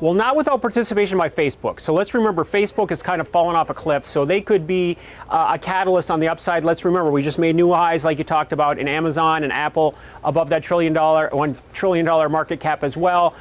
Well, not without participation by Facebook. So let's remember, Facebook has kind of fallen off a cliff, so they could be a catalyst on the upside. Let's remember, we just made new highs, like you talked about, in Amazon and Apple, above that $1 trillion market cap as well.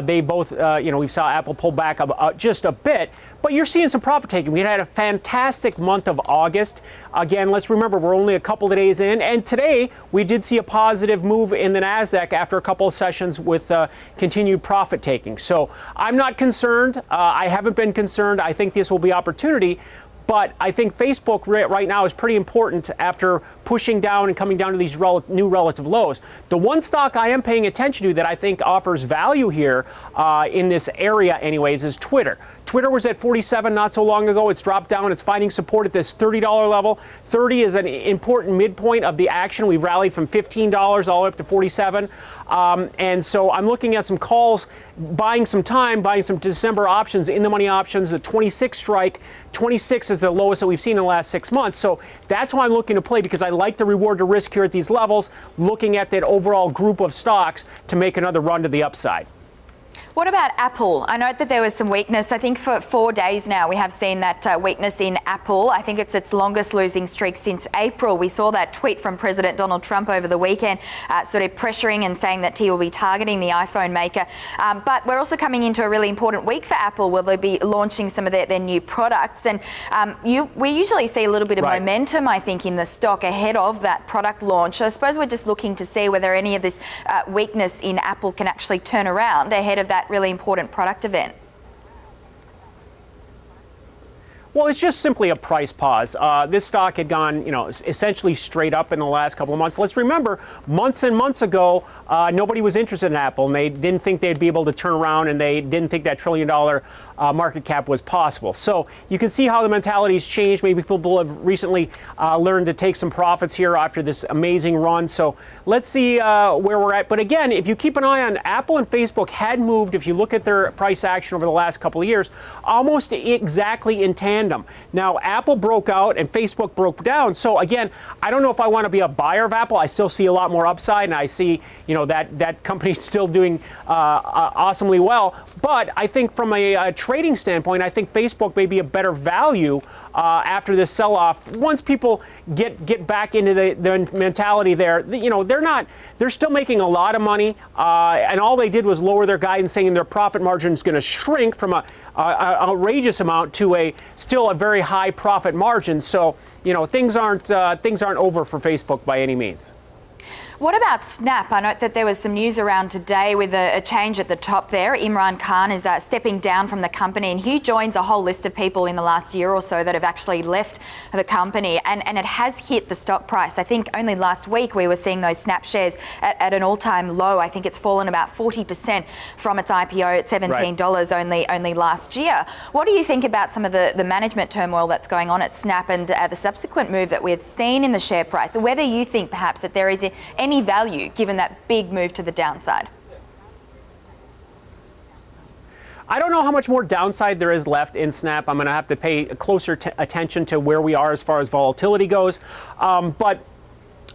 They both, we saw Apple pull back just a bit, but you're seeing some profit taking. We had a fantastic month of August. Again, let's remember, we're only a couple of days in, and today we did see a positive move in the NASDAQ after a couple of sessions with continued profit taking. So I'm not concerned. I haven't been concerned. I think this will be opportunity. But I think Facebook right now is pretty important after pushing down and coming down to these new relative lows. The one stock I am paying attention to that I think offers value here in this area anyways is Twitter. Twitter was at 47 not so long ago. It's dropped down. It's finding support at this $30 level. 30 is an important midpoint of the action. We've rallied from $15 all the way up to 47. And so I'm looking at some calls, buying some time, buying some December options, in the money options, the 26 strike. 26 is the lowest that we've seen in the last 6 months. So that's why I'm looking to play, because I like the reward to risk here at these levels, looking at that overall group of stocks to make another run to the upside. What about Apple? I note that there was some weakness. I think for 4 days now we have seen that weakness in Apple. I think it's its longest losing streak since April. We saw that tweet from President Donald Trump over the weekend, sort of pressuring and saying that he will be targeting the iPhone maker. But we're also coming into a really important week for Apple, where they'll be launching some of their new products. And we usually see a little bit of momentum, I think, in the stock ahead of that product launch. So I suppose we're just looking to see whether any of this weakness in Apple can actually turn around ahead of that really important product event. Well, it's just simply a price pause. This stock had gone, essentially straight up in the last couple of months. Let's remember, months and months ago, nobody was interested in Apple, and they didn't think they'd be able to turn around, and they didn't think that $1 trillion market cap was possible. So you can see how the mentality's changed. Maybe people have recently learned to take some profits here after this amazing run. So let's see where we're at. But again, if you keep an eye on Apple and Facebook, had moved, if you look at their price action over the last couple of years, almost exactly in tandem. Now, Apple broke out and Facebook broke down. So again, I don't know if I want to be a buyer of Apple. I still see a lot more upside, and I see, that company's still doing awesomely well. But I think from a trading standpoint, I think Facebook may be a better value after this sell-off. Once people get back into the mentality there, they're still making a lot of money, and all they did was lower their guidance, saying their profit margin is going to shrink from a outrageous amount to still a very high profit margin. So things aren't over for Facebook by any means. What about Snap? I note that there was some news around today with a change at the top there. Imran Khan is stepping down from the company, and he joins a whole list of people in the last year or so that have actually left the company, and it has hit the stock price. I think only last week we were seeing those Snap shares at an all-time low. I think it's fallen about 40% from its IPO at $17 only last year. What do you think about some of the management turmoil that's going on at Snap and the subsequent move that we've seen in the share price? Whether you think perhaps that there is any value given that big move to the downside? I don't know how much more downside there is left in Snap. I'm going to have to pay closer attention to where we are as far as volatility goes. But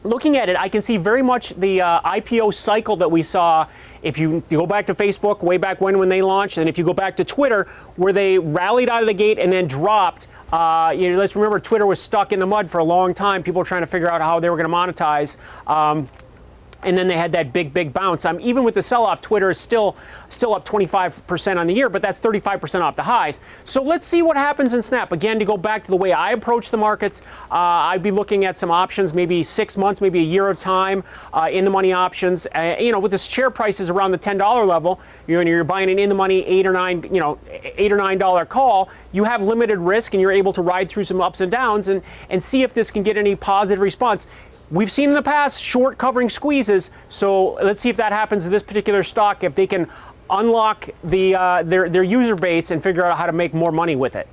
looking at it, I can see very much the IPO cycle that we saw. If you go back to Facebook way back when they launched, and if you go back to Twitter, where they rallied out of the gate and then dropped. Let's remember, Twitter was stuck in the mud for a long time. People were trying to figure out how they were going to monetize. And then they had that big bounce. Even with the sell-off, Twitter is still up 25% on the year, but that's 35% off the highs. So let's see what happens in Snap. Again, to go back to the way I approach the markets, I'd be looking at some options, maybe 6 months, maybe a year of time in the money options. With the share prices around the $10 level, you're buying an in the money $8 or $9 call. You have limited risk, and you're able to ride through some ups and downs and see if this can get any positive response. We've seen in the past short covering squeezes, so let's see if that happens to this particular stock, if they can unlock their user base and figure out how to make more money with it.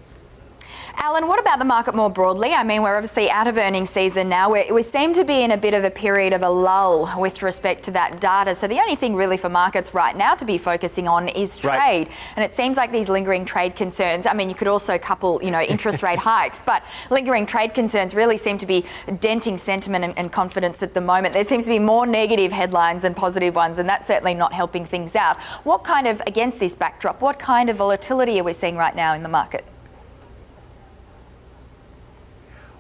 Alan, what about the market more broadly? I mean, we're obviously out of earnings season now. We seem to be in a bit of a period of a lull with respect to that data. So the only thing really for markets right now to be focusing on is trade. Right. And it seems like these lingering trade concerns, I mean, you could also couple, interest rate hikes, but lingering trade concerns really seem to be denting sentiment and confidence at the moment. There seems to be more negative headlines than positive ones, and that's certainly not helping things out. Against this backdrop, what kind of volatility are we seeing right now in the market?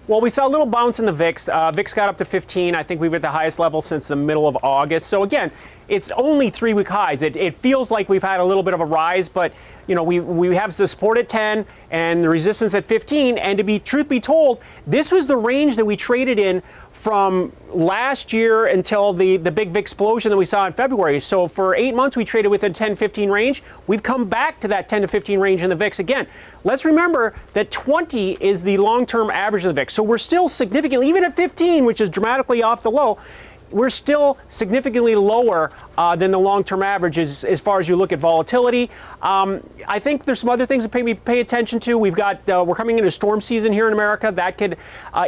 Well, we saw a little bounce in the VIX. VIX got up to 15. I think we were at the highest level since the middle of August. So again, it's only 3-week highs. It feels like we've had a little bit of a rise, but we have the support at 10 and the resistance at 15. And truth be told, this was the range that we traded in from last year until the big VIX explosion that we saw in February. So for 8 months, we traded within 10-15 range. We've come back to that 10 to 15 range in the VIX again. Let's remember that 20 is the long-term average of the VIX. So we're still significantly, even at 15, which is dramatically off the low, we're still significantly lower than the long-term average as far as you look at volatility. I think there's some other things to pay attention to. We're coming into storm season here in America. That could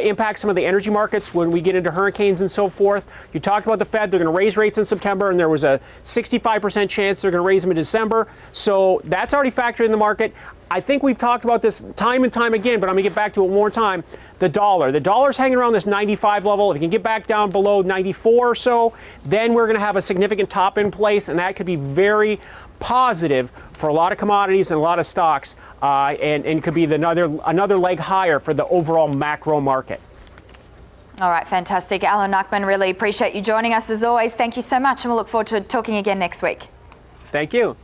impact some of the energy markets when we get into hurricanes and so forth. You talked about the Fed. They're going to raise rates in September, and there was a 65% chance they're going to raise them in December. So that's already factored in the market. I think we've talked about this time and time again, but I'm going to get back to it one more time. The dollar. The dollar's hanging around this 95 level. If you can get back down below 94 or so, then we're going to have a significant top in place, and that could be very positive for a lot of commodities and a lot of stocks, and could be another leg higher for the overall macro market. All right, fantastic. Alan Nachman, really appreciate you joining us as always. Thank you so much, and we'll look forward to talking again next week. Thank you.